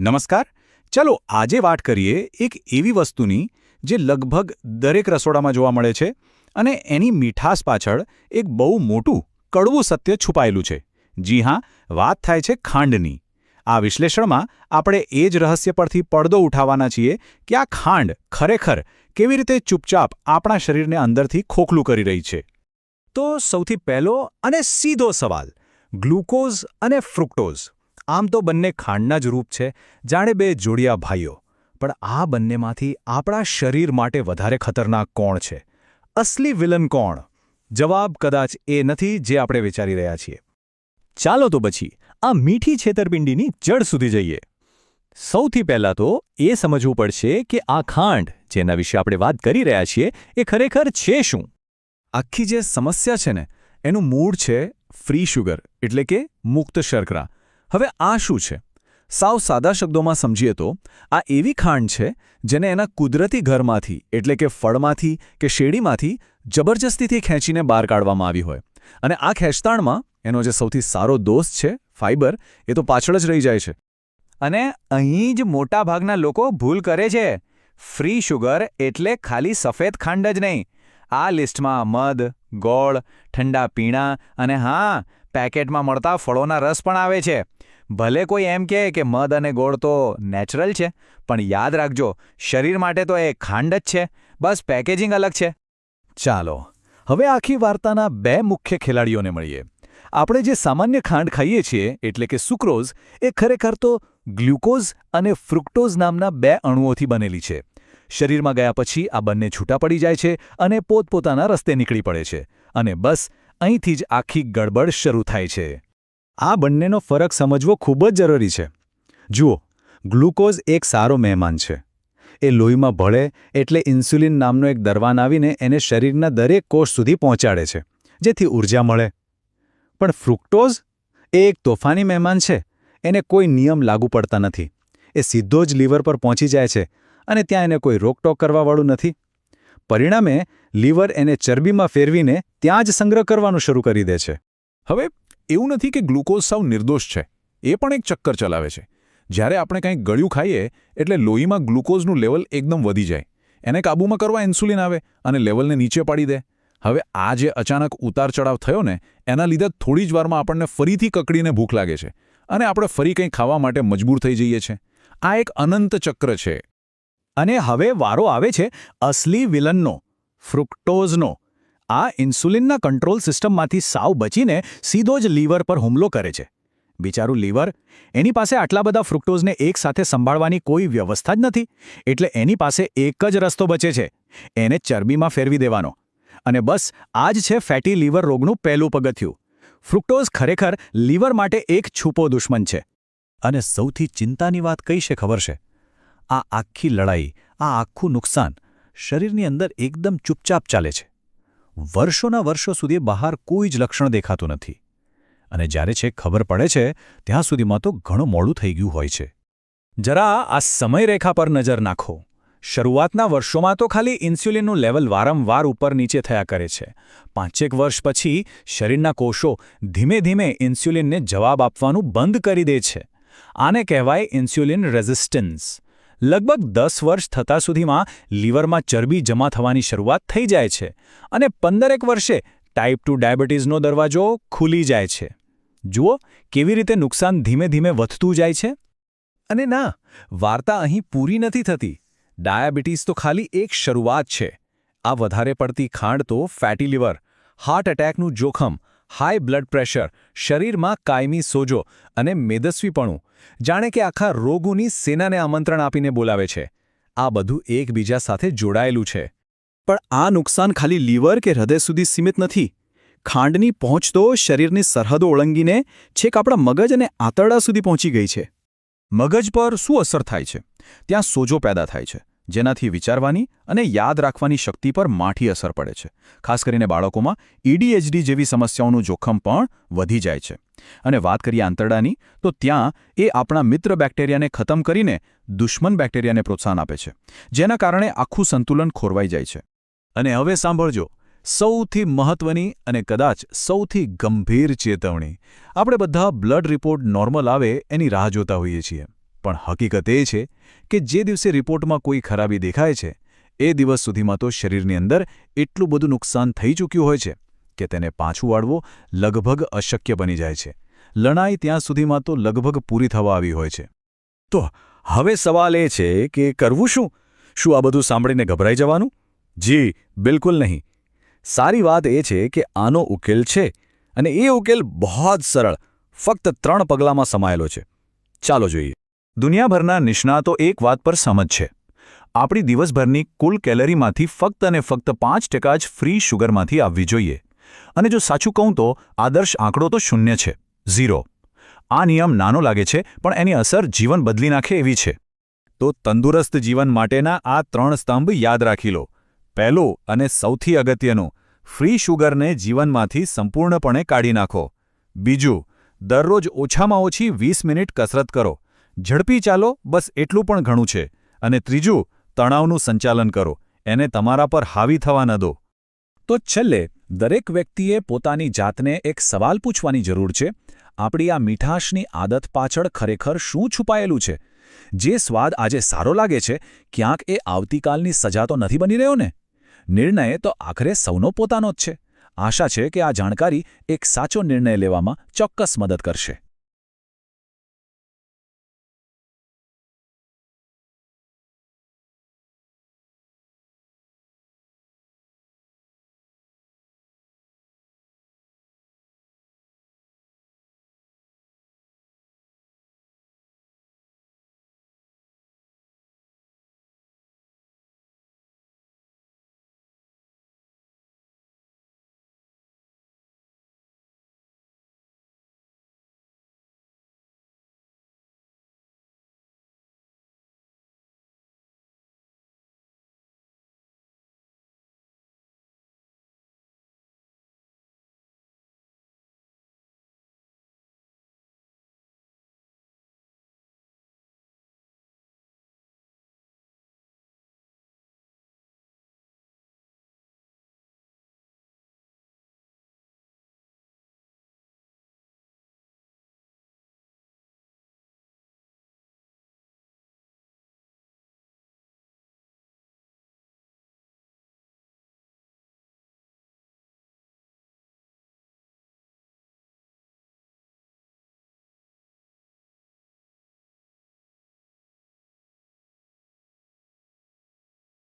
નમસ્કાર. ચલો આજે વાત કરીએ એક એવી વસ્તુની જે લગભગ દરેક રસોડામાં જોવા મળે છે અને એની મીઠાશ પાછળ એક બહુ મોટું કડવું સત્ય છુપાયેલું છે. જી હા, વાત થાય છે ખાંડની. આ વિશ્લેષણમાં આપણે એ જ રહસ્ય પરથી પડદો ઉઠાવવાના છીએ કે આ ખાંડ ખરેખર કેવી રીતે ચૂપચાપ આપણા શરીરને અંદરથી ખોખલું કરી રહી છે. તો સૌથી પહેલો અને સીધો સવાલ, ગ્લુકોઝ અને ફ્રુક્ટોઝ. આમ તો બંને ખાંડના જ રૂપ છે, જાણે બે જોડિયા ભાઈઓ. પણ આ બંનેમાંથી આપણા શરીર માટે વધારે ખતરનાક કોણ છે? અસલી વિલન કોણ? જવાબ કદાચ એ નથી જે આપણે વિચારી રહ્યા છીએ. ચાલો તો પછી આ મીઠી છેતરપિંડીની જડ સુધી જઈએ. સૌથી પહેલાં તો એ સમજવું પડશે કે આ ખાંડ જેના વિશે આપણે વાત કરી રહ્યા છીએ એ ખરેખર છે શું? આખી જે સમસ્યા છે ને એનું મૂળ છે ફ્રી શુગર, એટલે કે મુક્ત શર્કરા. હવે આ શું છે? સાવ સાદા શબ્દોમાં સમજીએ તો આ એવી ખાંડ છે જેને એના કુદરતી ઘરમાંથી, એટલે કે ફળમાંથી કે શેરડીમાંથી જબરજસ્તીથી ખેંચીને બહાર કાઢવામાં આવી હોય. અને આ ખેંચતાણમાં એનો જે સૌથી સારો દોસ્ત છે, ફાઇબર, એ તો પાછળ જ રહી જાય છે. અને અહીં જ મોટાભાગના લોકો ભૂલ કરે છે. ફ્રી શુગર એટલે ખાલી સફેદ ખાંડ જ નહીં. આ લિસ્ટમાં મધ, ગોળ, ઠંડા પીણા અને હા, પેકેટમાં મળતા ફળોના રસ પણ આવે છે. ભલે કોઈ એમ કહે કે મધ અને ગોળ તો નેચરલ છે, પણ યાદ રાખજો, શરીર માટે તો એ ખાંડ જ છે, બસ પેકેજિંગ અલગ છે. ચાલો હવે આખી વાર્તાના બે મુખ્ય ખેલાડીઓને મળીએ. આપણે જે સામાન્ય ખાંડ ખાઈએ છીએ, એટલે કે સુક્રોઝ, એ ખરેખર તો ગ્લુકોઝ અને ફ્રુક્ટોઝ નામના બે અણુઓથી બનેલી છે. શરીરમાં ગયા પછી આ બંને છૂટા પડી જાય છે અને પોતપોતાના રસ્તે નીકળી પડે છે. અને બસ અહીંથી જ આખી ગડબડ શરૂ થાય છે. આ બંનેનો ફરક સમજવો ખૂબ જ જરૂરી છે. જુઓ, ગ્લુકોઝ એક સારો મહેમાન છે. એ લોહીમાં ભળે એટલે ઇન્સ્યુલિન નામનો એક દરવાન આવીને એને શરીરના દરેક કોષ સુધી પહોંચાડે છે, જેથી ઊર્જા મળે. પણ ફ્રુક્ટોઝ એ એક તોફાની મહેમાન છે. એને કોઈ નિયમ લાગુ પડતા નથી. એ સીધો જ લીવર પર પહોંચી જાય છે અને ત્યાં એને કોઈ રોકટોક કરવાવાળું નથી. પરિણામે લીવર એને ચરબીમાં ફેરવીને ત્યાં જ સંગ્રહ કરવાનું શરૂ કરી દે છે. હવે એવું નથી કે ગ્લુકોઝ સાવ નિર્દોષ છે. એ પણ એક ચક્કર ચલાવે છે. જ્યારે આપણે કંઈક ગળ્યું ખાઈએ એટલે લોહીમાં ગ્લુકોઝનું લેવલ એકદમ વધી જાય. એને કાબૂમાં કરવા ઇન્સ્યુલિન આવે અને લેવલને નીચે પાડી દે. હવે આ જે અચાનક ઉતાર ચઢાવ થયો ને, એના લીધે થોડી જ વારમાં આપણને ફરીથી કકડીને ભૂખ લાગે છે અને આપણે ફરી કંઈ ખાવા માટે મજબૂર થઈ જઈએ છીએ. આ એક અનંત ચક્ર છે. અને હવે વારો આવે છે અસલી વિલનનો, ફ્રુક્ટોઝનો. આ ઇન્સ્યુલિનના કંટ્રોલ સિસ્ટમમાંથી સાવ બચીને સીધો જ લીવર પર હુમલો કરે છે. બિચારું લીવર, એની પાસે આટલા બધા ફ્રુક્ટોઝને એકસાથે સંભાળવાની કોઈ વ્યવસ્થા જ નથી. એટલે એની પાસે એક જ રસ્તો બચે છે, એને ચરબીમાં ફેરવી દેવાનો. અને બસ આ જ છે ફેટી લીવર રોગનું પહેલું પગથિયું. ફ્રુક્ટોઝ ખરેખર લીવર માટે એક છુપો દુશ્મન છે. અને સૌથી ચિંતાની વાત કઈ છે ખબર છે? આ આખી લડાઈ, આ આખું નુકસાન શરીરની અંદર એકદમ ચૂપચાપ ચાલે છે. વર્ષોના વર્ષો સુધી બહાર કોઈ જ લક્ષણ દેખાતું નથી. અને જ્યારે છેક ખબર પડે છે ત્યાં સુધીમાં તો ઘણું મોડું થઈ ગયું હોય છે. જરા આ સમયરેખા પર નજર નાખો. શરૂઆતના વર્ષોમાં તો ખાલી ઇન્સ્યુલિનનું લેવલ વારંવાર ઉપર નીચે થયા કરે છે. 5-1 વર્ષ પછી શરીરના કોષો ધીમે ધીમે ઇન્સ્યુલિનને જવાબ આપવાનું બંધ કરી દે છે. આને કહેવાય ઇન્સ્યુલિન રેઝિસ્ટન્સ. લગભગ 10 વર્ષ થતાં સુધીમાં લીવરમાં ચરબી જમા થવાની શરૂઆત થઈ જાય છે અને 15 વર્ષે ટાઈપ 2 ડાયાબિટીસનો દરવાજો ખુલી જાય છે. જુઓ કેવી રીતે નુકસાન ધીમે ધીમે વધતું જાય છે. અને ના, વાર્તા અહીં પૂરી નથી થતી. ડાયાબિટીસ તો ખાલી એક શરૂઆત છે. આ વધારે પડતી ખાંડ તો ફેટી લીવર, હાર્ટ એટેકનું જોખમ, હાઈ બ્લડ પ્રેશર, શરીરમાં કાયમી સોજો અને મેદસ્વીપણું, જાણે કે આખા રોગોની સેનાને આમંત્રણ આપીને બોલાવે છે. આ બધું એકબીજા સાથે જોડાયેલું છે. પણ આ નુકસાન ખાલી લીવર કે હૃદય સુધી સીમિત નથી. ખાંડની પહોંચ તો શરીરની સરહદો ઓળંગીને છેક આપણા મગજ અને આંતરડા સુધી પહોંચી ગઈ છે. મગજ પર શું અસર થાય છે? ત્યાં સોજો પેદા થાય છે, જેનાથી વિચારવાની અને યાદ રાખવાની શક્તિ પર માઠી અસર પડે છે. ખાસ કરીને બાળકોમાં ADHD જેવી સમસ્યાઓનું જોખમ પણ વધી જાય છે. અને વાત કરીએ આંતરડાની, તો ત્યાં એ આપણા મિત્ર બેક્ટેરિયાને ખતમ કરીને દુશ્મન બેક્ટેરિયાને પ્રોત્સાહન આપે છે, જેના કારણે આખું સંતુલન ખોરવાઈ જાય છે. અને હવે સાંભળજો, સૌથી મહત્વની અને કદાચ સૌથી ગંભીર ચેતવણી. આપણે બધા બ્લડ રિપોર્ટ નોર્મલ આવે એની રાહ જોતા હોઈએ છીએ. પણ હકીકત એ છે કે જે દિવસે રિપોર્ટમાં કોઈ ખરાબી દેખાય છે એ દિવસ સુધીમાં તો શરીરની અંદર એટલું બધું નુકસાન થઈ ચૂક્યું હોય છે કે તેને પાછું વાળવું લગભગ અશક્ય બની જાય છે. લણાઈ ત્યાં સુધીમાં તો લગભગ પૂરી થવા આવી હોય છે. તો હવે સવાલ એ છે કે કરવું શું? શું આ બધું સાંભળીને ગભરાઈ જવાનું? જી, બિલકુલ નહીં. સારી વાત એ છે કે આનો ઉકેલ છે, અને એ ઉકેલ બહુ જ સરળ, ફક્ત 3 પગલાંમાં સમાયેલો છે. ચાલો જોઈએ. દુનિયાભરના નિષ્ણાતો એક વાત પર સહમત છે. આપણી દિવસભરની કુલ કેલરીમાંથી ફક્ત અને ફક્ત 5% જ ફ્રી શુગરમાંથી આવવી જોઈએ. અને જો સાચું કહું તો આદર્શ આંકડો તો 0 છે, 0. આ નિયમ નાનો લાગે છે, પણ એની અસર જીવન બદલી નાખે એવી છે. તો તંદુરસ્ત જીવન માટેના આ 3 સ્તંભ યાદ રાખી લો. પહેલું અને સૌથી અગત્યનું, ફ્રી શુગરને જીવનમાંથી સંપૂર્ણપણે કાઢી નાખો. બીજું, દરરોજ ઓછામાં ઓછી 20 મિનિટ કસરત કરો. ઝડપી ચાલો, બસ એટલું પણ ઘણું છે. અને ત્રીજું, તણાવનું સંચાલન કરો. એને તમારા પર હાવી થવા ન દો. તો છેલ્લે દરેક વ્યક્તિએ પોતાની જાતને એક સવાલ પૂછવાની જરૂર છે. આપણી આ મીઠાશની આદત પાછળ ખરેખર શું છુપાયેલું છે? જે સ્વાદ આજે સારો લાગે છે, ક્યાંક એ આવતીકાલની સજા તો નથી બની રહ્યો ને? નિર્ણય તો આખરે સૌનો પોતાનો જ છે. આશા છે કે આ જાણકારી એક સાચો નિર્ણય લેવામાં ચોક્કસ મદદ કરશે.